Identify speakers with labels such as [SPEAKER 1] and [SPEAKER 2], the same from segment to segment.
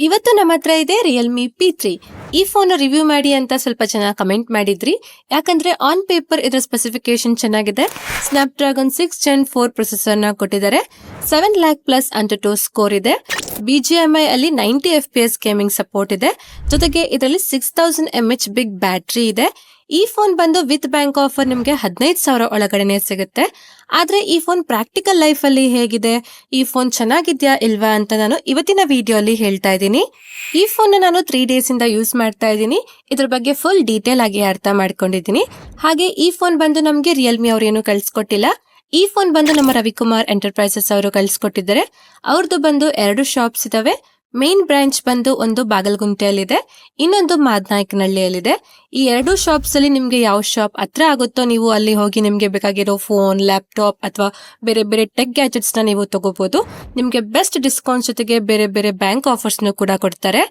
[SPEAKER 1] ಇವತ್ತು ನಮ್ಮ ಹತ್ರ ಇದೆ ರಿಯಲ್ಮಿ P3. ಈ ಫೋನ್ ರಿವ್ಯೂ ಮಾಡಿ ಅಂತ ಸ್ವಲ್ಪ ಜನ ಕಮೆಂಟ್ ಮಾಡಿದ್ರಿ. ಯಾಕಂದ್ರೆ ಆನ್ ಪೇಪರ್ ಇದರ ಸ್ಪೆಸಿಫಿಕೇಶನ್ ಚೆನ್ನಾಗಿದೆ. ಸ್ನ್ಯಾಪ್ಡ್ರಾಗನ್ 6 Gen 4 ಪ್ರೊಸೆಸರ್ ನ ಕೊಟ್ಟಿದ್ದಾರೆ. 7 lakh ಪ್ಲಸ್ AnTuTu ಸ್ಕೋರ್ ಇದೆ. BGMI ಅಲ್ಲಿ 90 FPS ಗೇಮಿಂಗ್ ಸಪೋರ್ಟ್ ಇದೆ. ಜೊತೆಗೆ ಇದರಲ್ಲಿ 6000 mAh ಬಿಗ್ ಬ್ಯಾಟರಿ ಇದೆ. ಈ ಫೋನ್ ಬಂದು ವಿತ್ ಬ್ಯಾಂಕ್ ಆಫರ್ ನಿಮಗೆ 15,000 ಒಳಗಡೆನೆ ಸಿಗುತ್ತೆ. ಆದ್ರೆ ಈ ಫೋನ್ ಪ್ರಾಕ್ಟಿಕಲ್ ಲೈಫ್ ಅಲ್ಲಿ ಹೇಗಿದೆ, ಈ ಫೋನ್ ಚೆನ್ನಾಗಿದ್ಯಾ ಇಲ್ವಾ ಅಂತ ನಾನು ಇವತ್ತಿನ ವಿಡಿಯೋ ಅಲ್ಲಿ ಹೇಳ್ತಾ ಇದ್ದೀನಿ. ಈ ಫೋನ್ ನಾನು 3 ಡೇಸ್ ಇಂದ ಯೂಸ್ ಮಾಡ್ತಾ ಇದ್ದೀನಿ. ಇದ್ರ ಬಗ್ಗೆ ಫುಲ್ ಡೀಟೇಲ್ ಆಗಿ ಅರ್ಥ ಮಾಡ್ಕೊಂಡಿದ್ದೀನಿ. ಹಾಗೆ ಈ ಫೋನ್ ಬಂದು ನಮ್ಗೆ ರಿಯಲ್ಮಿ ಅವ್ರು ಏನು ಕಳ್ಸಿಕೊಟ್ಟಿಲ್ಲ. ಈ ಫೋನ್ ಬಂದು ನಮ್ಮ ರವಿಕುಮಾರ್ ಎಂಟರ್ಪ್ರೈಸಸ್ ಅವರು ಕಳ್ಸಿಕೊಟ್ಟಿದ್ದಾರೆ. ಅವ್ರದ್ದು ಬಂದು 2 ಶಾಪ್ಸ್ ಇದಾವೆ. ಮೇನ್ ಬ್ರಾಂಚ್ ಬಂದು ಒಂದು ಬಾಗಲಗುಂಟೆಯಲ್ಲಿದೆ, ಇನ್ನೊಂದು ಮಾದನಾಯಕನಹಳ್ಳಿಯಲ್ಲಿದೆ. ಈ 2 ಶಾಪ್ಸ್ ಅಲ್ಲಿ ನಿಮ್ಗೆ ಯಾವ ಶಾಪ್ ಹತ್ರ ಆಗುತ್ತೋ ನೀವು ಅಲ್ಲಿ ಹೋಗಿ ನಿಮ್ಗೆ ಬೇಕಾಗಿರೋ ಫೋನ್, ಲ್ಯಾಪ್ಟಾಪ್ ಅಥವಾ ಬೇರೆ ಬೇರೆ ಟೆಕ್ ಗ್ಯಾಜೆಟ್ಸ್ ನ ನೀವು ತಗೋಬಹುದು. ನಿಮ್ಗೆ ಬೆಸ್ಟ್ ಡಿಸ್ಕೌಂಟ್ ಜೊತೆಗೆ ಬೇರೆ ಬೇರೆ ಬ್ಯಾಂಕ್ ಆಫರ್ಸ್ ಕೂಡ ಕೊಡ್ತಾರೆ.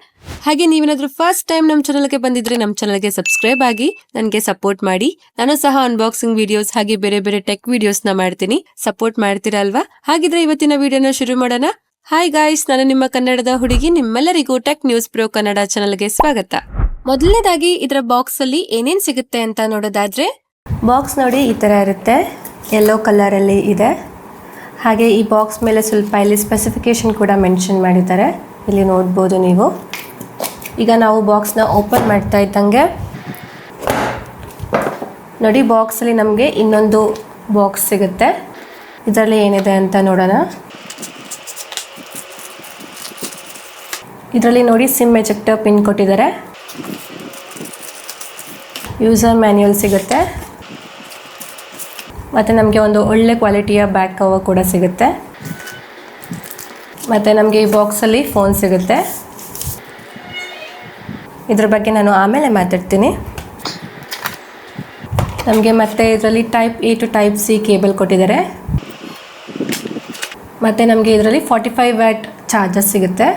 [SPEAKER 1] ಹಾಗೆ ನೀವೇನಾದ್ರೂ ಫಸ್ಟ್ ಟೈಮ್ ನಮ್ಮ ಚಾನಲ್ಗೆ ಬಂದಿದ್ರೆ ನಮ್ಮ ಚಾನಲ್ಗೆ ಸಬ್ಸ್ಕ್ರೈಬ್ ಆಗಿ ನನಗೆ ಸಪೋರ್ಟ್ ಮಾಡಿ. ನಾನು ಸಹ ಅನ್ಬಾಕ್ಸಿಂಗ್ ವಿಡಿಯೋಸ್ ಹಾಗೆ ಬೇರೆ ಬೇರೆ ಟೆಕ್ ವಿಡಿಯೋಸ್ ನ ಮಾಡ್ತೀನಿ. ಸಪೋರ್ಟ್ ಮಾಡ್ತೀರಾ ಅಲ್ವಾ? ಹಾಗಿದ್ರೆ ಇವತ್ತಿನ ವಿಡಿಯೋನ ಶುರು ಮಾಡೋಣ. ಹಾಯ್ ಗಾಯ್ಸ್, ನಾನು ನಿಮ್ಮ ಕನ್ನಡದ ಹುಡುಗಿ. ನಿಮ್ಮೆಲ್ಲರಿಗೂ ಟೆಕ್ ನ್ಯೂಸ್ ಪ್ರೋ ಕನ್ನಡ ಚಾನಲ್ಗೆ ಸ್ವಾಗತ. ಮೊದಲನೇದಾಗಿ ಇದರ ಬಾಕ್ಸ್ ಅಲ್ಲಿ ಏನೇನ್ ಸಿಗುತ್ತೆ ಅಂತ ನೋಡೋದಾದ್ರೆ, ಬಾಕ್ಸ್ ನೋಡಿ ಈ ತರ ಇರುತ್ತೆ. ಯೆಲ್ಲೋ ಕಲರ್ ಅಲ್ಲಿ ಇದೆ. ಹಾಗೆ ಈ ಬಾಕ್ಸ್ ಮೇಲೆ ಸ್ವಲ್ಪ ಇಲ್ಲಿ ಸ್ಪೆಸಿಫಿಕೇಶನ್ ಕೂಡ ಮೆನ್ಷನ್ ಮಾಡಿದ್ದಾರೆ, ಇಲ್ಲಿ ನೋಡ್ಬೋದು ನೀವು. ಈಗ ನಾವು ಬಾಕ್ಸ್ನ ಓಪನ್ ಮಾಡ್ತಾ ಇದ್ದಂಗೆ ನೋಡಿ, ಬಾಕ್ಸ್ ಅಲ್ಲಿ ನಮಗೆ ಇನ್ನೊಂದು ಬಾಕ್ಸ್ ಸಿಗುತ್ತೆ. ಇದರಲ್ಲಿ ಏನಿದೆ ಅಂತ ನೋಡೋಣ. ಇದರಲ್ಲಿ ನೋಡಿ ಸಿಮ್ ಎಜೆಕ್ಟರ್ ಪಿನ್ ಕೊಟ್ಟಿದ್ದಾರೆ, ಯೂಸರ್ ಮ್ಯಾನ್ಯುಯಲ್ ಸಿಗುತ್ತೆ, ಮತ್ತು ನಮಗೆ ಒಂದು ಒಳ್ಳೆ ಕ್ವಾಲಿಟಿಯ ಬ್ಯಾಕ್ ಕವರ್ ಕೂಡ ಸಿಗುತ್ತೆ. ಮತ್ತು ನಮಗೆ ಈ ಬಾಕ್ಸಲ್ಲಿ ಫೋನ್ ಸಿಗುತ್ತೆ. ಇದ್ರ ಬಗ್ಗೆ ನಾನು ಆಮೇಲೆ ಮಾತಾಡ್ತೀನಿ. ನಮಗೆ ಮತ್ತೆ ಇದರಲ್ಲಿ type A to type C cable ಕೊಟ್ಟಿದ್ದಾರೆ. ಮತ್ತು ನಮಗೆ ಇದರಲ್ಲಿ 45 ವ್ಯಾಟ್ ಚಾರ್ಜರ್ ಸಿಗುತ್ತೆ.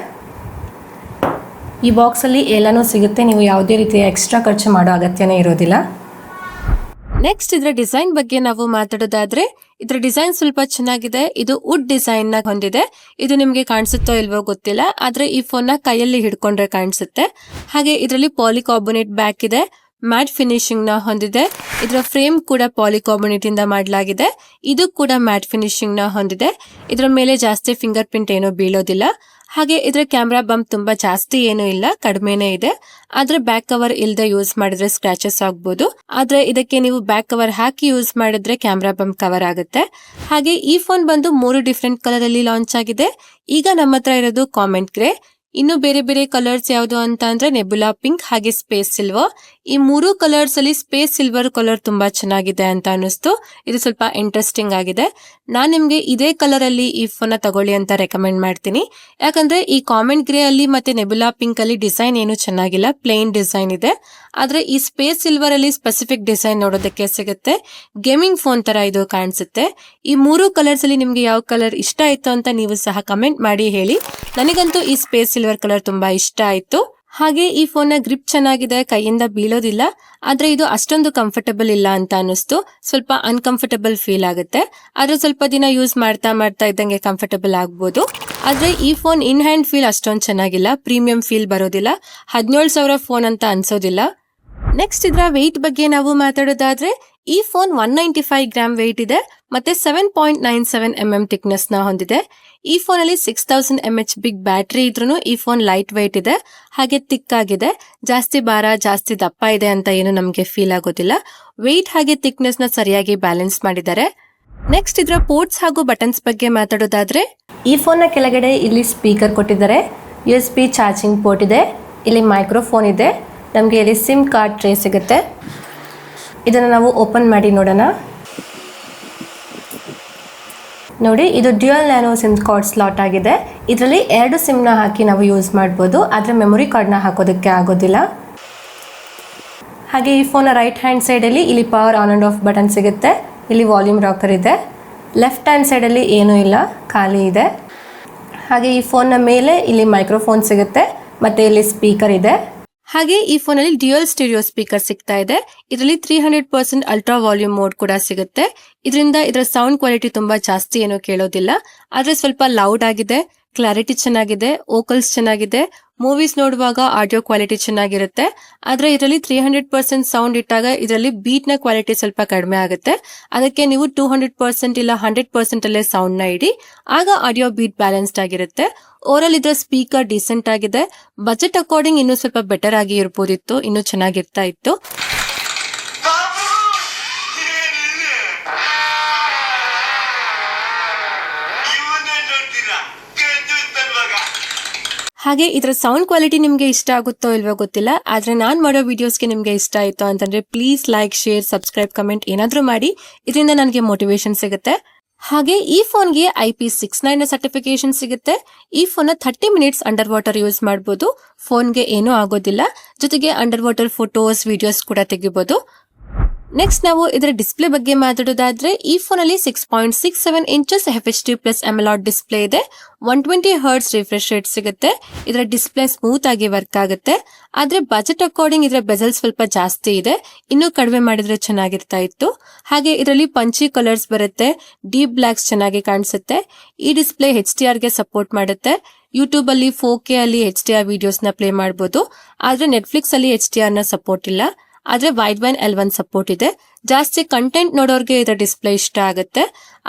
[SPEAKER 1] ಈ ಬಾಕ್ಸಲ್ಲಿ ಎಲ್ಲನೂ ಸಿಗುತ್ತೆ, ನೀವು ಯಾವುದೇ ರೀತಿಯ ಎಕ್ಸ್ಟ್ರಾ ಖರ್ಚು ಮಾಡೋ ಅಗತ್ಯನೇ ಇರೋದಿಲ್ಲ. ನೆಕ್ಸ್ಟ್ ಇದರ ಡಿಸೈನ್ ಬಗ್ಗೆ ನಾವು ಮಾತಾಡೋದಾದ್ರೆ, ಇದರ ಡಿಸೈನ್ ಸ್ವಲ್ಪ ಚೆನ್ನಾಗಿದೆ. ಇದು ವುಡ್ ಡಿಸೈನ್ ನ ಹೊಂದಿದೆ. ಇದು ನಿಮಗೆ ಕಾಣಿಸುತ್ತೋ ಇಲ್ವೋ ಗೊತ್ತಿಲ್ಲ, ಆದ್ರೆ ಈ ಫೋನ್ ನ ಕೈಯಲ್ಲಿ ಹಿಡ್ಕೊಂಡ್ರೆ ಕಾಣಿಸುತ್ತೆ. ಹಾಗೆ ಇದರಲ್ಲಿ ಪಾಲಿಕಾರ್ಬೊನೇಟ್ ಬ್ಯಾಕ್ ಇದೆ, ಮ್ಯಾಟ್ ಫಿನಿಶಿಂಗ್ ನ ಹೊಂದಿದೆ. ಇದರ ಫ್ರೇಮ್ ಕೂಡ ಪಾಲಿಕಾರ್ಬೊನೇಟ್ ಇಂದ ಮಾಡಲಾಗಿದೆ. ಇದು ಕೂಡ ಮ್ಯಾಟ್ ಫಿನಿಶಿಂಗ್ ನ ಹೊಂದಿದೆ. ಇದರ ಮೇಲೆ ಜಾಸ್ತಿ ಫಿಂಗರ್ ಪ್ರಿಂಟ್ ಏನೋ ಬೀಳೋದಿಲ್ಲ. ಹಾಗೆ ಇದರ ಕ್ಯಾಮ್ರಾ ಬಂಪ್ ತುಂಬಾ ಜಾಸ್ತಿ ಏನೂ ಇಲ್ಲ, ಕಡಿಮೆನೇ ಇದೆ. ಆದ್ರೆ ಬ್ಯಾಕ್ ಕವರ್ ಇಲ್ಲದೆ ಯೂಸ್ ಮಾಡಿದ್ರೆ ಸ್ಕ್ರಾಚಸ್ ಆಗ್ಬೋದು. ಆದ್ರೆ ಇದಕ್ಕೆ ನೀವು ಬ್ಯಾಕ್ ಕವರ್ ಹಾಕಿ ಯೂಸ್ ಮಾಡಿದ್ರೆ ಕ್ಯಾಮ್ರಾ ಬಂಪ್ ಕವರ್ ಆಗುತ್ತೆ. ಹಾಗೆ ಈ ಫೋನ್ ಬಂದು 3 ಡಿಫ್ರೆಂಟ್ ಕಲರ್ ಅಲ್ಲಿ ಲಾಂಚ್ ಆಗಿದೆ. ಈಗ ನಮ್ಮ ಹತ್ರ ಇರೋದು ಕಾಮೆಂಟ್ ಗ್ರೇ. ಇನ್ನು ಬೇರೆ ಬೇರೆ ಕಲರ್ಸ್ ಯಾವುದು ಅಂತ ಅಂದ್ರೆ ನೆಬುಲಾ ಪಿಂಕ್ ಹಾಗೆ ಸ್ಪೇಸ್ ಸಿಲ್ವರ್. ಈ 3 ಕಲರ್ಸ್ ಅಲ್ಲಿ ಸ್ಪೇಸ್ ಸಿಲ್ವರ್ ಕಲರ್ ತುಂಬಾ ಚೆನ್ನಾಗಿದೆ ಅಂತ ಅನಿಸ್ತು. ಇದು ಸ್ವಲ್ಪ ಇಂಟ್ರೆಸ್ಟಿಂಗ್ ಆಗಿದೆ. ನಾನ್ ನಿಮ್ಗೆ ಇದೇ ಕಲರ್ ಅಲ್ಲಿ ಈ ಫೋನ್ ತಗೊಳ್ಳಿ ಅಂತ ರೆಕಮೆಂಡ್ ಮಾಡ್ತೀನಿ. ಯಾಕಂದ್ರೆ ಈ ಕಾಮೆಂಟ್ ಗ್ರೇ ಅಲ್ಲಿ ಮತ್ತೆ ನೆಬುಲಾ ಪಿಂಕ್ ಅಲ್ಲಿ ಡಿಸೈನ್ ಏನು ಚೆನ್ನಾಗಿಲ್ಲ, ಪ್ಲೇನ್ ಡಿಸೈನ್ ಇದೆ. ಆದ್ರೆ ಈ ಸ್ಪೇಸ್ ಸಿಲ್ವರ್ ಅಲ್ಲಿ ಸ್ಪೆಸಿಫಿಕ್ ಡಿಸೈನ್ ನೋಡೋದಕ್ಕೆ ಸಿಗುತ್ತೆ. ಗೇಮಿಂಗ್ ಫೋನ್ ತರ ಇದು ಕಾಣಿಸುತ್ತೆ. ಈ 3 ಕಲರ್ಸ್ ಅಲ್ಲಿ ನಿಮ್ಗೆ ಯಾವ ಕಲರ್ ಇಷ್ಟ ಆಯ್ತು ಅಂತ ನೀವು ಸಹ ಕಮೆಂಟ್ ಮಾಡಿ ಹೇಳಿ. ನನಗಂತೂ ಈ ಸ್ಪೇಸ್ ಸಿಲ್ವರ್ ಕಲರ್ ತುಂಬಾ ಇಷ್ಟ ಆಯ್ತು. ಹಾಗೆ ಈ ಫೋನ್ ನ ಗ್ರಿಪ್ ಚೆನ್ನಾಗಿದೆ, ಕೈಯಿಂದ ಬೀಳೋದಿಲ್ಲ. ಆದ್ರೆ ಇದು ಅಷ್ಟೊಂದು ಕಂಫರ್ಟಬಲ್ ಇಲ್ಲ ಅಂತ ಅನಿಸ್ತು. ಸ್ವಲ್ಪ ಅನ್ಕಂಫರ್ಟಬಲ್ ಫೀಲ್ ಆಗುತ್ತೆ. ಆದ್ರೆ ಸ್ವಲ್ಪ ದಿನ ಯೂಸ್ ಮಾಡ್ತಾ ಇದ್ದಂಗೆ ಕಂಫರ್ಟಬಲ್ ಆಗ್ಬೋದು. ಆದ್ರೆ ಈ ಫೋನ್ ಇನ್ ಹ್ಯಾಂಡ್ ಫೀಲ್ ಅಷ್ಟೊಂದು ಚೆನ್ನಾಗಿಲ್ಲ, ಪ್ರೀಮಿಯಂ ಫೀಲ್ ಬರೋದಿಲ್ಲ, 17,000 ಫೋನ್ ಅಂತ ಅನ್ಸೋದಿಲ್ಲ. ನೆಕ್ಸ್ಟ್ ಇದರ ವೆಯ್ಟ್ ಬಗ್ಗೆ ನಾವು ಮಾತಾಡೋದಾದ್ರೆ, ಈ ಫೋನ್ 195 ಗ್ರಾಮ್ ವೆಯ್ಟ್ ಇದೆ. ಮತ್ತೆ 7.97 mm ಥಿಕ್ನೆಸ್ ನ ಹೊಂದಿದೆ. ಈ ಫೋನ್ ಅಲ್ಲಿ 6000 mAh ಬಿಗ್ ಬ್ಯಾಟರಿ ಇದ್ರೂ ಈ ಫೋನ್ ಲೈಟ್ ವೆಯ್ಟ್ ಇದೆ, ಹಾಗೆ ಥಿಕ್ ಆಗಿದೆ. ಜಾಸ್ತಿ ಭಾರ, ಜಾಸ್ತಿ ದಪ್ಪ ಇದೆ ಅಂತ ಏನು ನಮಗೆ ಫೀಲ್ ಆಗೋದಿಲ್ಲ. ವೆಯ್ಟ್ ಹಾಗೆ ಥಿಕ್ನೆಸ್ ನ ಸರಿಯಾಗಿ ಬ್ಯಾಲೆನ್ಸ್ ಮಾಡಿದ್ದಾರೆ. ನೆಕ್ಸ್ಟ್ ಇದರ ಪೋರ್ಟ್ಸ್ ಹಾಗೂ ಬಟನ್ಸ್ ಬಗ್ಗೆ ಮಾತಾಡೋದಾದ್ರೆ, ಈ ಫೋನ್ ನ ಕೆಳಗಡೆ ಇಲ್ಲಿ ಸ್ಪೀಕರ್ ಕೊಟ್ಟಿದ್ದಾರೆ, USB ಚಾರ್ಜಿಂಗ್ ಪೋರ್ಟ್ ಇದೆ, ಇಲ್ಲಿ ಮೈಕ್ರೋಫೋನ್ ಇದೆ, ನಮಗೆ ಇಲ್ಲಿ ಸಿಮ್ ಕಾರ್ಡ್ ಟ್ರೇ ಸಿಗುತ್ತೆ. ಇದನ್ನು ನಾವು ಓಪನ್ ಮಾಡಿ ನೋಡೋಣ. ನೋಡಿ, ಇದು dual nano sim card slot ಆಗಿದೆ. ಇದರಲ್ಲಿ 2 ಸಿಮ್ನ ಹಾಕಿ ನಾವು ಯೂಸ್ ಮಾಡ್ಬೋದು, ಆದರೆ ಮೆಮೊರಿ ಕಾರ್ಡ್ನ ಹಾಕೋದಕ್ಕೆ ಆಗೋದಿಲ್ಲ. ಹಾಗೆ ಈ ಫೋನ್ ರೈಟ್ ಹ್ಯಾಂಡ್ ಸೈಡಲ್ಲಿ ಇಲ್ಲಿ power on and of button ಸಿಗುತ್ತೆ. ಇಲ್ಲಿ ವಾಲ್ಯೂಮ್ ರಾಕರ್ ಇದೆ. ಲೆಫ್ಟ್ ಹ್ಯಾಂಡ್ ಸೈಡಲ್ಲಿ ಏನೂ ಇಲ್ಲ, ಖಾಲಿ ಇದೆ. ಹಾಗೆ ಈ ಫೋನ್ನ ಮೇಲೆ ಇಲ್ಲಿ ಮೈಕ್ರೋಫೋನ್ ಸಿಗುತ್ತೆ, ಮತ್ತು ಇಲ್ಲಿ ಸ್ಪೀಕರ್ ಇದೆ. ಹಾಗೆ ಈ ಫೋನ್ ಅಲ್ಲಿ ಡ್ಯುಯಲ್ ಸ್ಟೀರಿಯೋ ಸ್ಪೀಕರ್ ಸಿಗ್ತಾ ಇದೆ. ಇದರಲ್ಲಿ 300% ಅಲ್ಟ್ರಾ ವಾಲ್ಯೂಮ್ ಮೋಡ್ ಕೂಡ ಸಿಗುತ್ತೆ. ಇದರಿಂದ ಇದರ ಸೌಂಡ್ ಕ್ವಾಲಿಟಿ ತುಂಬಾ ಜಾಸ್ತಿ ಏನೋ ಕೇಳೋದಿಲ್ಲ, ಆದ್ರೆ ಸ್ವಲ್ಪ ಲೌಡ್ ಆಗಿದೆ. ಕ್ಲಾರಿಟಿ ಚೆನ್ನಾಗಿದೆ, ವೋಕಲ್ಸ್ ಚೆನ್ನಾಗಿದೆ, ಮೂವೀಸ್ ನೋಡುವಾಗ ಆಡಿಯೋ ಕ್ವಾಲಿಟಿ ಚೆನ್ನಾಗಿರುತ್ತೆ. ಆದ್ರೆ ಇದರಲ್ಲಿ 300% ಸೌಂಡ್ ಇಟ್ಟಾಗ ಇದರಲ್ಲಿ ಬೀಟ್ ನ ಕ್ವಾಲಿಟಿ ಸ್ವಲ್ಪ ಕಡಿಮೆ ಆಗುತ್ತೆ. ಅದಕ್ಕೆ ನೀವು 200% ಇಲ್ಲ 100% ಅಲ್ಲೇ ಸೌಂಡ್ ನ ಇಡಿ, ಆಗ ಆಡಿಯೋ ಬೀಟ್ ಬ್ಯಾಲೆನ್ಸ್ಡ್ ಆಗಿರುತ್ತೆ. ಓವರಾಲ್ ಇದರ ಸ್ಪೀಕರ್ ಡಿಸೆಂಟ್ ಆಗಿದೆ. ಬಜೆಟ್ ಅಕಾರ್ಡಿಂಗ್ ಇನ್ನೂ ಸ್ವಲ್ಪ ಬೆಟರ್ ಆಗಿ ಇರ್ಬೋದಿತ್ತು, ಇನ್ನೂ ಚೆನ್ನಾಗಿರ್ತಾ ಇತ್ತು. ಹಾಗೆ ಇದರ ಸೌಂಡ್ ಕ್ವಾಲಿಟಿ ನಿಮ್ಗೆ ಇಷ್ಟ ಆಗುತ್ತೋ ಇಲ್ವೋ ಗೊತ್ತಿಲ್ಲ, ಆದ್ರೆ ನಾನ್ ಮಾಡೋ ವಿಡಿಯೋಸ್ಗೆ ನಿಮ್ಗೆ ಇಷ್ಟ ಆಯ್ತು ಅಂತಂದ್ರೆ please like, share, subscribe, comment ಏನಾದ್ರೂ ಮಾಡಿ. ಇದರಿಂದ ನನಗೆ ಮೋಟಿವೇಶನ್ ಸಿಗುತ್ತೆ. ಹಾಗೆ ಈ ಫೋನ್ಗೆ IP69 ಸರ್ಟಿಫಿಕೇಶನ್ ಸಿಗುತ್ತೆ. ಈ phone 30 minutes under water use ಮಾಡಬಹುದು. ಫೋನ್ಗೆ ಏನೂ ಆಗೋದಿಲ್ಲ. ಜೊತೆಗೆ ಅಂಡರ್ ವಾಟರ್ ಫೋಟೋಸ್, ವಿಡಿಯೋಸ್ ಕೂಡ ತೆಗಿಬಹುದು. ನೆಕ್ಸ್ಟ್ ನಾವು ಇದರ ಡಿಸ್ಪ್ಲೇ ಬಗ್ಗೆ ಮಾತಾಡೋದಾದ್ರೆ ಈ ಫೋನ್ ಅಲ್ಲಿ 6.67 ಇಂಚಸ್ FHD+ AMOLED ಡಿಸ್ಪ್ಲೇ ಇದೆ. 120 ಹರ್ಟ್ಸ್ ರಿಫ್ರೆಶ್ ರೇಟ್ ಸಿಗುತ್ತೆ. ಇದರ ಡಿಸ್ಪ್ಲೇ ಸ್ಮೂತ್ ಆಗಿ ವರ್ಕ್ ಆಗುತ್ತೆ. ಆದ್ರೆ ಬಜೆಟ್ ಅಕಾರ್ಡಿಂಗ್ ಇದರ ಬೆಜಲ್ ಸ್ವಲ್ಪ ಜಾಸ್ತಿ ಇದೆ, ಇನ್ನೂ ಕಡಿಮೆ ಮಾಡಿದ್ರೆ ಚೆನ್ನಾಗಿರ್ತಾ ಇತ್ತು. ಹಾಗೆ ಇದರಲ್ಲಿ ಪಂಚಿ ಕಲರ್ಸ್ ಬರುತ್ತೆ, ಡೀಪ್ ಬ್ಲಾಕ್ಸ್ ಚೆನ್ನಾಗಿ ಕಾಣಿಸುತ್ತೆ. ಈ ಡಿಸ್ಪ್ಲೇ HDR ಗೆ ಸಪೋರ್ಟ್ ಮಾಡುತ್ತೆ. ಯೂಟ್ಯೂಬ್ ಅಲ್ಲಿ 4K ಅಲ್ಲಿ HDR ವಿಡಿಯೋಸ್ ನ ಪ್ಲೇ ಮಾಡಬಹುದು. ಆದ್ರೆ ನೆಟ್ಫ್ಲಿಕ್ಸ್ ಅಲ್ಲಿ HDR ನ ಸಪೋರ್ಟ್ ಇಲ್ಲ. ಆದ್ರೆ ವೈಡ್ L1 ಸಪೋರ್ಟ್ ಇದೆ. ಜಾಸ್ತಿ ಕಂಟೆಂಟ್ ನೋಡೋರ್ಗೆ ಇದರ ಡಿಸ್ಪ್ಲೇ ಇಷ್ಟ ಆಗುತ್ತೆ.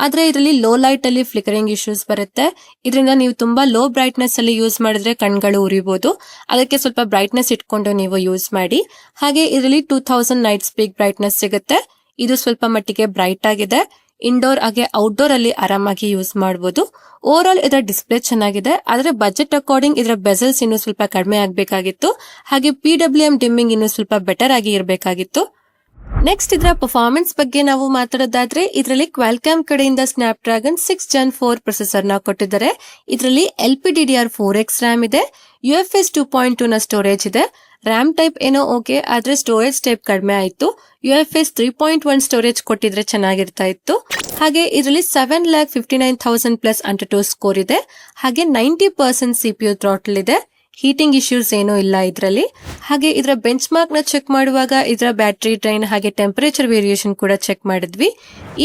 [SPEAKER 1] ಆದ್ರೆ ಇದರಲ್ಲಿ ಲೋ ಲೈಟ್ ಅಲ್ಲಿ ಫ್ಲಿಕರಿಂಗ್ ಇಶ್ಯೂಸ್ ಬರುತ್ತೆ. ಇದರಿಂದ ನೀವು ತುಂಬಾ ಲೋ ಬ್ರೈಟ್ನೆಸ್ ಅಲ್ಲಿ ಯೂಸ್ ಮಾಡಿದ್ರೆ ಕಣ್ಗಳು ಉರಿಬಹುದು. ಅದಕ್ಕೆ ಸ್ವಲ್ಪ ಬ್ರೈಟ್ನೆಸ್ ಇಟ್ಕೊಂಡು ನೀವು ಯೂಸ್ ಮಾಡಿ. ಹಾಗೆ ಇದರಲ್ಲಿ 2000 ನೈಟ್ ಪೀಕ್ ಬ್ರೈಟ್ನೆಸ್ ಸಿಗುತ್ತೆ. ಇದು ಸ್ವಲ್ಪ ಮಟ್ಟಿಗೆ ಬ್ರೈಟ್ ಆಗಿದೆ. ಇಂಡೋರ್ ಹಾಗೆ ಔಟ್ಡೋರ್ ಅಲ್ಲಿ ಆರಾಮಾಗಿ ಯೂಸ್ ಮಾಡಬಹುದು. ಓವರ್ ಆಲ್ ಇದರ ಡಿಸ್ಪ್ಲೇ ಚೆನ್ನಾಗಿದೆ. ಆದ್ರೆ ಬಜೆಟ್ ಅಕಾರ್ಡಿಂಗ್ ಇದರ ಬೆಸಲ್ಸ್ ಇನ್ನೂ ಸ್ವಲ್ಪ ಕಡಿಮೆ ಆಗಬೇಕಾಗಿತ್ತು. ಹಾಗೆ PWM ಡಿಮ್ಮಿಂಗ್ ಇನ್ನೂ ಸ್ವಲ್ಪ ಬೆಟರ್ ಆಗಿ ಇರಬೇಕಾಗಿತ್ತು. ನೆಕ್ಸ್ಟ್ ಇದರ ಪರ್ಫಾರ್ಮೆನ್ಸ್ ಬಗ್ಗೆ ನಾವು ಮಾತಾಡೋದಾದ್ರೆ ಇದರಲ್ಲಿ ಕ್ವಾಲ್ಕಾಮ್ ಕಡೆಯಿಂದ ಸ್ನ್ಯಾಪ್ಡ್ರಾಗನ್ 6 Gen 4 ಪ್ರೊಸೆಸರ್ ನ ಕೊಟ್ಟಿದ್ದಾರೆ. ಇದರಲ್ಲಿ LPDDR4X ರ್ಯಾಮ್ ಇದೆ. UFS 2.2 ನ ಸ್ಟೋರೇಜ್ ಇದೆ. ರ್ಯಾಮ್ ಟೈಪ್ ಏನೋ ಓಕೆ, ಆದ್ರೆ ಸ್ಟೋರೇಜ್ ಟೈಪ್ ಕಡಿಮೆ ಆಯ್ತು. UFS 3.1 ಸ್ಟೋರೇಜ್ ಕೊಟ್ಟಿದ್ರೆ ಚೆನ್ನಾಗಿರ್ತಾ ಇತ್ತು. ಹಾಗೆ ಇದರಲ್ಲಿ 7,59,000+ ANTUTU ಸ್ಕೋರ್ ಇದೆ. ಹಾಗೆ 90% CPU ಥ್ರಾಟಲ್ ಇದೆ. ಹೀಟಿಂಗ್ ಇಶ್ಯೂಸ್ ಏನೂ ಇಲ್ಲ ಇದರಲ್ಲಿ. ಹಾಗೆ ಇದರ ಬೆಂಚ್ ಮಾರ್ಕ್ ನ ಚೆಕ್ ಮಾಡುವಾಗ ಇದರ ಬ್ಯಾಟರಿ ಡ್ರೈನ್ ಹಾಗೆ ಟೆಂಪರೇಚರ್ ವೇರಿಯೇಷನ್ ಕೂಡ ಚೆಕ್ ಮಾಡಿದ್ವಿ.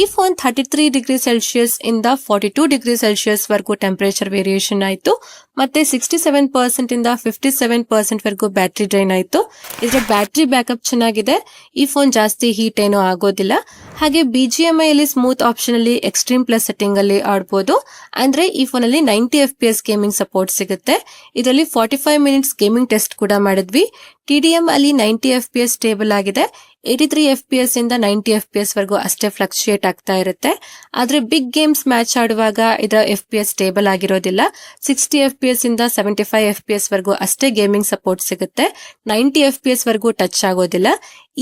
[SPEAKER 1] ಈ ಫೋನ್ 33°C ಇಂದ 42°C ವರೆಗೂ ಟೆಂಪರೇಚರ್ ವೇರಿಯೇಷನ್ ಆಯ್ತು. ಮತ್ತೆ 67% ಇಂದ 57% ವರೆಗೂ ಬ್ಯಾಟರಿ ಡ್ರೈನ್ ಆಯ್ತು. ಇದರ ಬ್ಯಾಟರಿ ಬ್ಯಾಕಪ್ ಚೆನ್ನಾಗಿದೆ. ಈ ಫೋನ್ ಜಾಸ್ತಿ ಹೀಟ್ ಏನೂ ಆಗೋದಿಲ್ಲ. ಹಾಗೆ BGMI ಅಲ್ಲಿ ಸ್ಮೂತ್ ಆಪ್ಷನ್ ಅಲ್ಲಿ ಎಕ್ಸ್ಟ್ರೀಮ್ ಪ್ಲಸ್ ಸೆಟ್ಟಿಂಗ್ ಅಲ್ಲಿ ಆಡಬಹುದು. ಅಂದ್ರೆ ಈ ಫೋನ್ ಅಲ್ಲಿ 90 FPS ಗೇಮಿಂಗ್ ಸಪೋರ್ಟ್ ಸಿಗುತ್ತೆ. ಇದರಲ್ಲಿ 45 ಮಿನಿಟ್ಸ್ ಗೇಮಿಂಗ್ ಟೆಸ್ಟ್ ಕೂಡ ಮಾಡಿದ್ವಿ. TDM ಅಲ್ಲಿ 90 FPS ಸ್ಟೇಬಲ್ ಆಗಿದೆ. 83 FPS ಇಂದ 90 FPS ವರೆಗೂ ಅಷ್ಟೇ ಫ್ಲಕ್ಚುಯೇಟ್ ಆಗ್ತಾ ಇರುತ್ತೆ. ಆದ್ರೆ ಬಿಗ್ ಗೇಮ್ಸ್ ಮ್ಯಾಚ್ ಆಡುವಾಗ ಇದರ FPS ಸ್ಟೇಬಲ್ ಆಗಿರೋದಿಲ್ಲ. 60 FPS ಇಂದ 75 FPS ವರೆಗೂ ಅಷ್ಟೇ ಗೇಮಿಂಗ್ ಸಪೋರ್ಟ್ ಸಿಗುತ್ತೆ. 90 FPS ವರೆಗೂ ಟಚ್ ಆಗೋದಿಲ್ಲ.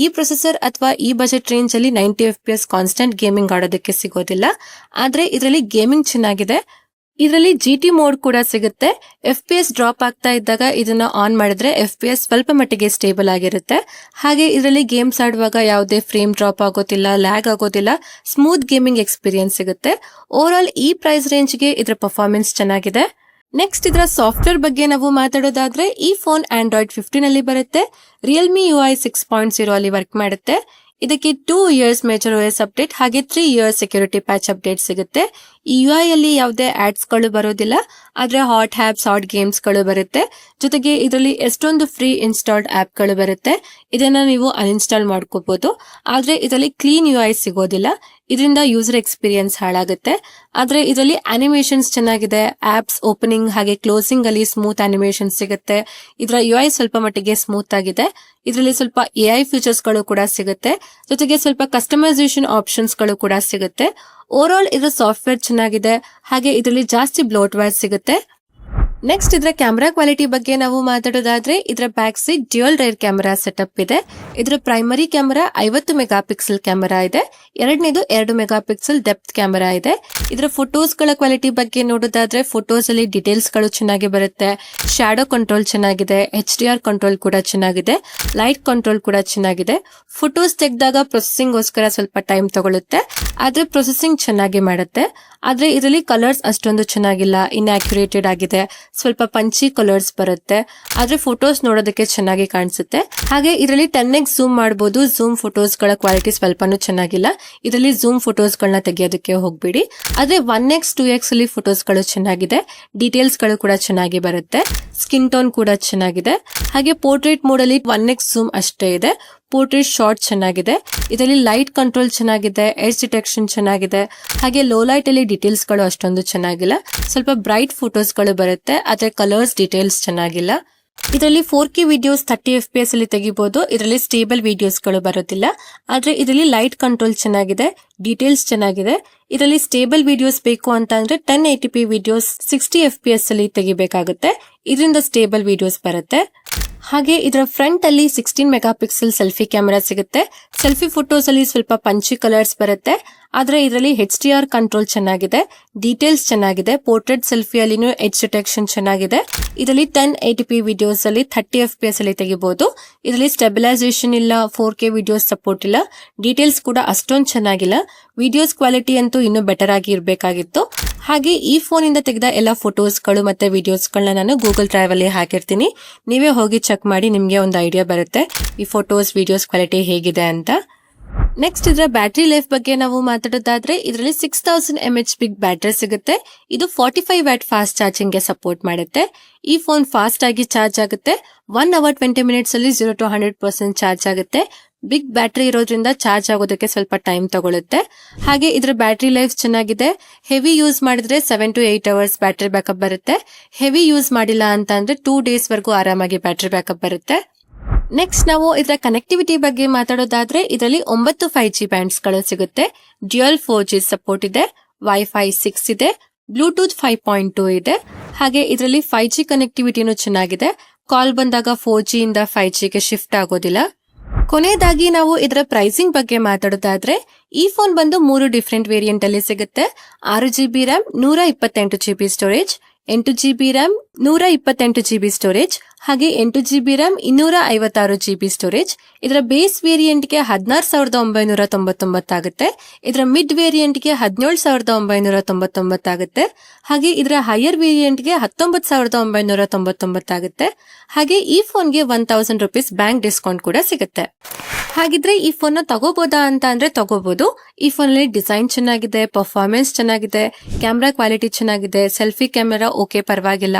[SPEAKER 1] ಈ ಪ್ರೊಸೆಸರ್ ಅಥವಾ ಈ ಬಜೆಟ್ ರೇಂಜ್ ಅಲ್ಲಿ 90 FPS ಕಾನ್ಸ್ಟೆಂಟ್ ಗೇಮಿಂಗ್ ಆಡೋದಕ್ಕೆ ಸಿಗೋದಿಲ್ಲ. ಆದ್ರೆ ಇದರಲ್ಲಿ ಗೇಮಿಂಗ್ ಚೆನ್ನಾಗಿದೆ. ಇದರಲ್ಲಿ GT ಮೋಡ್ ಕೂಡ ಸಿಗುತ್ತೆ. FPS ಡ್ರಾಪ್ ಆಗ್ತಾ ಇದ್ದಾಗ ಇದನ್ನ ಆನ್ ಮಾಡಿದ್ರೆ FPS ಸ್ವಲ್ಪ ಮಟ್ಟಿಗೆ ಸ್ಟೇಬಲ್ ಆಗಿರುತ್ತೆ. ಹಾಗೆ ಇದರಲ್ಲಿ ಗೇಮ್ಸ್ ಆಡುವಾಗ ಯಾವುದೇ ಫ್ರೇಮ್ ಡ್ರಾಪ್ ಆಗೋದಿಲ್ಲ, ಲ್ಯಾಗ್ ಆಗೋದಿಲ್ಲ. ಸ್ಮೂತ್ ಗೇಮಿಂಗ್ ಎಕ್ಸ್ಪೀರಿಯನ್ಸ್ ಸಿಗುತ್ತೆ. ಓವರ್ ಆಲ್ ಈ ಪ್ರೈಸ್ ರೇಂಜ್ಗೆ ಇದರ ಪರ್ಫಾರ್ಮೆನ್ಸ್ ಚೆನ್ನಾಗಿದೆ. ನೆಕ್ಸ್ಟ್ ಇದರ ಸಾಫ್ಟ್ವೇರ್ ಬಗ್ಗೆ ನಾವು ಮಾತಾಡೋದಾದ್ರೆ ಈ ಫೋನ್ Android 15 ಅಲ್ಲಿ ಬರುತ್ತೆ. Realme UI 6.0 ಅಲ್ಲಿ ವರ್ಕ್ ಮಾಡುತ್ತೆ. ಇದಕ್ಕೆ 2 years ಮೇಜರ್ OS ಅಪ್ಡೇಟ್ ಹಾಗೆ 3 years ಸೆಕ್ಯೂರಿಟಿ ಪ್ಯಾಚ್ ಅಪ್ಡೇಟ್ ಸಿಗುತ್ತೆ. ಈ UI ಅಲ್ಲಿ ಯಾವುದೇ ಆಡ್ಸ್ ಗಳು ಬರೋದಿಲ್ಲ. ಆದ್ರೆ ಹಾಟ್ ಆಪ್ಸ್, ಹಾಟ್ ಗೇಮ್ಸ್ ಗಳು ಬರುತ್ತೆ. ಜೊತೆಗೆ ಇದರಲ್ಲಿ ಎಷ್ಟೊಂದು ಫ್ರೀ ಇನ್ಸ್ಟಾಲ್ಡ್ ಆಪ್ ಗಳು ಬರುತ್ತೆ. ಇದನ್ನ ನೀವು ಅನ್ಇನ್ಸ್ಟಾಲ್ ಮಾಡ್ಕೋಬಹುದು. ಆದ್ರೆ ಇದರಲ್ಲಿ ಕ್ಲೀನ್ UI ಸಿಗೋದಿಲ್ಲ. ಇದರಿಂದ ಯೂಸರ್ ಎಕ್ಸ್ಪೀರಿಯನ್ಸ್ ಹಾಳಾಗುತ್ತೆ. ಆದ್ರೆ ಇದರಲ್ಲಿ ಅನಿಮೇಷನ್ಸ್ ಚೆನ್ನಾಗಿದೆ. ಆಪ್ಸ್ ಓಪನಿಂಗ್ ಹಾಗೆ ಕ್ಲೋಸಿಂಗ್ ಅಲ್ಲಿ ಸ್ಮೂತ್ ಅನಿಮೇಷನ್ ಸಿಗುತ್ತೆ. ಇದರ UI ಸ್ವಲ್ಪ ಮಟ್ಟಿಗೆ ಸ್ಮೂತ್ ಆಗಿದೆ. ಇದರಲ್ಲಿ ಸ್ವಲ್ಪ AI ಫೀಚರ್ಸ್ ಗಳು ಕೂಡ ಸಿಗುತ್ತೆ. ಜೊತೆಗೆ ಸ್ವಲ್ಪ ಕಸ್ಟಮೈಸೇಷನ್ ಆಪ್ಷನ್ಸ್ ಗಳು ಕೂಡ ಸಿಗುತ್ತೆ. ಓವರ್ ಆಲ್ ಇದರ ಸಾಫ್ಟ್ವೇರ್ ಚೆನ್ನಾಗಿದೆ. ಹಾಗೆ ಇದರಲ್ಲಿ ಜಾಸ್ತಿ ಬ್ಲೋಟ್ವೇರ್ ಸಿಗುತ್ತೆ. ನೆಕ್ಸ್ಟ್ ಇದರ ಕ್ಯಾಮೆರಾ ಕ್ವಾಲಿಟಿ ಬಗ್ಗೆ ನಾವು ಮಾತಾಡೋದಾದ್ರೆ ಇದರ back side dual rear camera setup ಇದೆ. ಇದರ ಪ್ರೈಮರಿ ಕ್ಯಾಮೆರಾ 50 ಮೆಗಾಪಿಕ್ಸೆಲ್ ಕ್ಯಾಮೆರಾ ಇದೆ. ಎರಡನೇದು 2 ಮೆಗಾಪಿಕ್ಸೆಲ್ ಡೆಪ್ತ್ ಕ್ಯಾಮೆರಾ ಇದೆ. ಇದರ ಫೋಟೋಸ್ ಗಳ ಕ್ವಾಲಿಟಿ ಬಗ್ಗೆ ನೋಡೋದಾದ್ರೆ ಫೋಟೋಸ್ ಅಲ್ಲಿ ಡೀಟೇಲ್ಸ್ ಗಳು ಚೆನ್ನಾಗಿ ಬರುತ್ತೆ. ಶ್ಯಾಡೋ ಕಂಟ್ರೋಲ್ ಚೆನ್ನಾಗಿದೆ. HDR ಕಂಟ್ರೋಲ್ ಕೂಡ ಚೆನ್ನಾಗಿದೆ. ಲೈಟ್ ಕಂಟ್ರೋಲ್ ಕೂಡ ಚೆನ್ನಾಗಿದೆ. ಫೋಟೋಸ್ ತೆಗೆದಾಗ ಪ್ರೊಸೆಸಿಂಗ್ ಗೋಸ್ಕರ ಸ್ವಲ್ಪ ಟೈಮ್ ತಗೊಳುತ್ತೆ. ಆದ್ರೆ ಪ್ರೊಸೆಸಿಂಗ್ ಚೆನ್ನಾಗಿ ಮಾಡುತ್ತೆ. ಆದ್ರೆ ಇದರಲ್ಲಿ ಕಲರ್ಸ್ ಅಷ್ಟೊಂದು ಚೆನ್ನಾಗಿಲ್ಲ, ಇನ್ಆಕ್ಯುರೇಟೆಡ್ ಆಗಿದೆ. ಸ್ವಲ್ಪ ಪಂಚಿ ಕಲರ್ಸ್ ಬರುತ್ತೆ, ಆದ್ರೆ ಫೋಟೋಸ್ ನೋಡೋದಕ್ಕೆ ಚೆನ್ನಾಗಿ ಕಾಣಿಸುತ್ತೆ. ಹಾಗೆ ಇದರಲ್ಲಿ 10x ಝೂಮ್ ಮಾಡಬಹುದು. ಝೂಮ್ ಫೋಟೋಸ್ ಗಳ ಕ್ವಾಲಿಟಿ ಸ್ವಲ್ಪನೂ ಚೆನ್ನಾಗಿಲ್ಲ. ಇದರಲ್ಲಿ ಝೂಮ್ ಫೋಟೋಸ್ ಗಳನ್ನ ತೆಗೆಯೋದಕ್ಕೆ ಹೋಗ್ಬೇಡಿ. ಆದ್ರೆ 1x 2x ಅಲ್ಲಿ ಫೋಟೋಸ್ ಗಳು ಚೆನ್ನಾಗಿದೆ, ಡೀಟೇಲ್ಸ್ ಗಳು ಕೂಡ ಚೆನ್ನಾಗಿ ಬರುತ್ತೆ, ಸ್ಕಿನ್ ಟೋನ್ ಕೂಡ ಚೆನ್ನಾಗಿದೆ. ಹಾಗೆ ಪೋರ್ಟ್ರೇಟ್ ಮೋಡ್ ಅಲ್ಲಿ 1x ಝೂಮ್ ಅಷ್ಟೇ ಇದೆ. ಪೋರ್ಟ್ರೇಟ್ ಶಾರ್ಟ್ ಚೆನ್ನಾಗಿದೆ. ಇದರಲ್ಲಿ ಲೈಟ್ ಕಂಟ್ರೋಲ್ ಚೆನ್ನಾಗಿದೆ, ಎಡ್ಜ್ ಡಿಟೆಕ್ಷನ್ ಚೆನ್ನಾಗಿದೆ. ಹಾಗೆ ಲೋ ಲೈಟ್ ಅಲ್ಲಿ ಡೀಟೇಲ್ಸ್ ಗಳು ಅಷ್ಟೊಂದು ಚೆನ್ನಾಗಿಲ್ಲ, ಸ್ವಲ್ಪ ಬ್ರೈಟ್ ಫೋಟೋಸ್ ಗಳು ಬರುತ್ತೆ, ಆದ್ರೆ ಕಲರ್ಸ್ ಡೀಟೇಲ್ಸ್ ಚೆನ್ನಾಗಿಲ್ಲ. ಇದರಲ್ಲಿ 4K ವಿಡಿಯೋಸ್ 30 FPS ಅಲ್ಲಿ ತೆಗಿಬಹುದು. ಇದರಲ್ಲಿ ಸ್ಟೇಬಲ್ ವಿಡಿಯೋಸ್ ಗಳು ಬರೋದಿಲ್ಲ, ಆದ್ರೆ ಇದರಲ್ಲಿ ಲೈಟ್ ಕಂಟ್ರೋಲ್ ಚೆನ್ನಾಗಿದೆ, ಡೀಟೇಲ್ಸ್ ಚೆನ್ನಾಗಿದೆ. ಇದರಲ್ಲಿ ಸ್ಟೇಬಲ್ ವಿಡಿಯೋಸ್ ಬೇಕು ಅಂತ ಅಂದ್ರೆ 1080p ವಿಡಿಯೋಸ್ 60 FPS ಅಲ್ಲಿ ತೆಗಿಬೇಕಾಗುತ್ತೆ. ಇದರಿಂದ ಸ್ಟೇಬಲ್ ವಿಡಿಯೋಸ್ ಬರುತ್ತೆ. ಹಾಗೆ ಇದರ ಫ್ರಂಟ್ ಅಲ್ಲಿ 16 ಮೆಗಾ ಪಿಕ್ಸೆಲ್ ಸೆಲ್ಫಿ ಕ್ಯಾಮೆರಾ ಸಿಗುತ್ತೆ. ಸೆಲ್ಫಿ ಫೋಟೋಸ್ ಅಲ್ಲಿ ಸ್ವಲ್ಪ ಪಂಚಿ ಕಲರ್ಸ್ ಬರುತ್ತೆ, ಆದ್ರೆ ಇದರಲ್ಲಿ HDR ಕಂಟ್ರೋಲ್ ಚೆನ್ನಾಗಿದೆ, ಡೀಟೇಲ್ಸ್ ಚೆನ್ನಾಗಿದೆ. ಪೋರ್ಟ್ರೇಟ್ ಸೆಲ್ಫಿ ಅಲ್ಲಿನೂ ಎಡ್ಜ್ ಡಿಟೆಕ್ಷನ್ ಚೆನ್ನಾಗಿದೆ. ಇದರಲ್ಲಿ 1080p ವಿಡಿಯೋಸ್ ಅಲ್ಲಿ 30 FPS ಅಲ್ಲಿ ತೆಗಿಬಹುದು. ಇದರಲ್ಲಿ ಸ್ಟೆಬಿಲೈಸೇಷನ್ ಇಲ್ಲ, 4K ವಿಡಿಯೋಸ್ ಸಪೋರ್ಟ್ ಇಲ್ಲ, ಡೀಟೇಲ್ಸ್ ಕೂಡ ಅಷ್ಟೊಂದು ಚೆನ್ನಾಗಿಲ್ಲ. ವಿಡಿಯೋಸ್ ಕ್ವಾಲಿಟಿ ಅಂತೂ ಇನ್ನೂ ಬೆಟರ್ ಆಗಿ ಇರಬೇಕಾಗಿತ್ತು. ಹಾಗೆ ಈ ಫೋನ್ ಇಂದ ತೆಗೆದ ಎಲ್ಲ ಫೋಟೋಸ್ ಗಳು ಮತ್ತೆ ವಿಡಿಯೋಸ್ ಗಳನ್ನ ನಾನು ಗೂಗಲ್ ಡ್ರೈವ್ ಅಲ್ಲಿ ಹಾಕಿರ್ತೀನಿ. ನೀವೇ ಹೋಗಿ ಚೆಕ್ ಮಾಡಿ, ನಿಮ್ಗೆ ಒಂದು ಐಡಿಯಾ ಬರುತ್ತೆ ಈ ಫೋಟೋಸ್ ವಿಡಿಯೋಸ್ ಕ್ವಾಲಿಟಿ ಹೇಗಿದೆ ಅಂತ. ನೆಕ್ಸ್ಟ್ ಇದರ ಬ್ಯಾಟರಿ ಲೈಫ್ ಬಗ್ಗೆ ನಾವು ಮಾತಾಡೋದಾದ್ರೆ ಇದರಲ್ಲಿ 6000 mAh ಬಿಗ್ ಬ್ಯಾಟರಿ ಸಿಗುತ್ತೆ. ಇದು 45 ವ್ಯಾಟ್ ಫಾಸ್ಟ್ ಚಾರ್ಜಿಂಗ್ ಗೆ ಸಪೋರ್ಟ್ ಮಾಡುತ್ತೆ. ಈ ಫೋನ್ ಫಾಸ್ಟ್ ಆಗಿ ಚಾರ್ಜ್ ಆಗುತ್ತೆ. 1 hour 20 minutes ಅಲ್ಲಿ 0 to 100% ಚಾರ್ಜ್ ಆಗುತ್ತೆ. ಬಿಗ್ ಬ್ಯಾಟರಿ ಇರೋದ್ರಿಂದ ಚಾರ್ಜ್ ಆಗೋದಕ್ಕೆ ಸ್ವಲ್ಪ ಟೈಮ್ ತಗೊಳುತ್ತೆ. ಹಾಗೆ ಇದರ ಬ್ಯಾಟರಿ ಲೈಫ್ ಚೆನ್ನಾಗಿದೆ. ಹೆವಿ ಯೂಸ್ ಮಾಡಿದ್ರೆ 7 to 8 hours ಬ್ಯಾಟರಿ ಬ್ಯಾಕಪ್ ಬರುತ್ತೆ. ಹೆವಿ ಯೂಸ್ ಮಾಡಿಲ್ಲ ಅಂತ ಅಂದ್ರೆ 2 days ವರೆಗೂ ಆರಾಮಾಗಿ ಬ್ಯಾಟರಿ ಬ್ಯಾಕಪ್ ಬರುತ್ತೆ. ನೆಕ್ಸ್ಟ್ ನಾವು ಇದರ ಕನೆಕ್ಟಿವಿಟಿ ಬಗ್ಗೆ ಮಾತಾಡೋದಾದ್ರೆ ಇದರಲ್ಲಿ 9 5G ಬ್ಯಾಂಡ್ಸ್ ಗಳು ಸಿಗುತ್ತೆ. ಡ್ಯುಯಲ್ 4G ಸಪೋರ್ಟ್ ಇದೆ, ವೈಫೈ 6 ಇದೆ, ಬ್ಲೂಟೂತ್ 5.2 ಇದೆ. ಹಾಗೆ ಇದರಲ್ಲಿ 5G ಕನೆಕ್ಟಿವಿಟಿನೂ ಚೆನ್ನಾಗಿದೆ. ಕಾಲ್ ಬಂದಾಗ 4G ಇಂದ 5G ಗೆ ಶಿಫ್ಟ್ ಆಗೋದಿಲ್ಲ. ಕೊನೆಯದಾಗಿ ನಾವು ಇದರ ಪ್ರೈಸಿಂಗ್ ಬಗ್ಗೆ ಮಾತಾಡೋದಾದ್ರೆ ಈ ಫೋನ್ ಬಂದು 3 ಡಿಫರೆಂಟ್ ವೇರಿಯಂಟ್ ಅಲ್ಲಿ ಸಿಗುತ್ತೆ. 6GB RAM, 128GB storage, 8GB RAM, 128GB storage, ಹಾಗೆ 8GB ರ್ಯಾಮ್, 256GB ಸ್ಟೋರೇಜ್. ಇದರ ಬೇಸ್ ವೇರಿಯಂಟ್ ಗೆ 16999 ಆಗುತ್ತೆ. ಇದರ ಮಿಡ್ ವೇರಿಯಂಟ್ ಗೆ 17999 ಆಗುತ್ತೆ. ಹಾಗೆ ಇದರ ಹೈಯರ್ ವೇರಿಯಂಟ್ ಗೆ 19999 ಆಗುತ್ತೆ. ಹಾಗೆ ಈ ಫೋನ್ ಗೆ 1000 ರೂಪೀಸ್ ಬ್ಯಾಂಕ್ ಡಿಸ್ಕೌಂಟ್ ಕೂಡ ಸಿಗುತ್ತೆ. ಹಾಗಿದ್ರೆ ಈ ಫೋನ್ ನ ತಗೋಬಹುದಾ ಅಂತ ಅಂದ್ರೆ ತಗೋಬಹುದು. ಈ ಫೋನ್ ಅಲ್ಲಿ ಡಿಸೈನ್ ಚೆನ್ನಾಗಿದೆ, ಪರ್ಫಾರ್ಮೆನ್ಸ್ ಚೆನ್ನಾಗಿದೆ, ಕ್ಯಾಮೆರಾ ಕ್ವಾಲಿಟಿ ಚೆನ್ನಾಗಿದೆ, ಸೆಲ್ಫಿ ಕ್ಯಾಮೆರಾ ಓಕೆ ಪರವಾಗಿಲ್ಲ,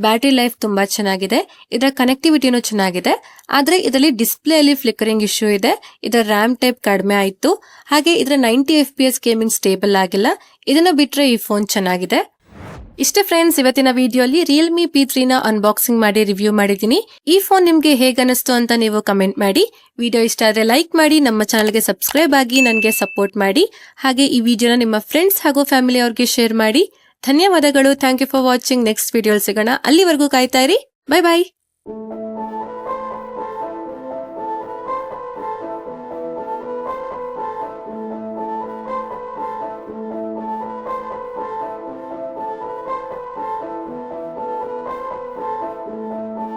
[SPEAKER 1] ಬ್ಯಾಟರಿ ಲೈಫ್ ತುಂಬಾ ಚೆನ್ನಾಗಿದೆ, ಇದರ ಕನೆಕ್ಟಿವಿಟಿನೂ ಚೆನ್ನಾಗಿದೆ. ಆದ್ರೆ ಇದರಲ್ಲಿ ಡಿಸ್ಪ್ಲೇ ಅಲ್ಲಿ ಫ್ಲಿಕರಿಂಗ್ ಇಶ್ಯೂ ಇದೆ. ಇದರ ರ್ಯಾಮ್ ಟೈಪ್ ಕಡಿಮೆ ಆಯ್ತು. ಹಾಗೆ ಇದರ 90 FPS ಗೇಮಿಂಗ್ ಸ್ಟೇಬಲ್ ಆಗಿಲ್ಲ. ಇದನ್ನ ಬಿಟ್ರೆ ಈ ಫೋನ್ ಚೆನ್ನಾಗಿದೆ. ಇಷ್ಟೇ ಫ್ರೆಂಡ್ಸ್, ಇವತ್ತಿನ ವಿಡಿಯೋಲಿ ರಿಯಲ್ಮಿ P3 ನ ಅನ್ಬಾಕ್ಸಿಂಗ್ ಮಾಡಿ ರಿವ್ಯೂ ಮಾಡಿದೀನಿ. ಈ ಫೋನ್ ನಿಮ್ಗೆ ಹೇಗನಿಸ್ತು ಅಂತ ನೀವು ಕಮೆಂಟ್ ಮಾಡಿ. ವಿಡಿಯೋ ಇಷ್ಟ ಆದ್ರೆ ಲೈಕ್ ಮಾಡಿ, ನಮ್ಮ ಚಾನಲ್ಗೆ ಸಬ್ಸ್ಕ್ರೈಬ್ ಆಗಿ ನನಗೆ ಸಪೋರ್ಟ್ ಮಾಡಿ. ಹಾಗೆ ಈ ವಿಡಿಯೋನ ನಿಮ್ಮ ಫ್ರೆಂಡ್ಸ್ ಹಾಗೂ ಫ್ಯಾಮಿಲಿ ಅವ್ರಿಗೆ ಶೇರ್ ಮಾಡಿ. ಧನ್ಯವಾದಗಳು. Thank you for watching. Next video ಸಿಗೋಣ. ಅಲ್ಲಿವರೆಗೂ ಕಾಯ್ತಾ ಇರಿ. Bye by.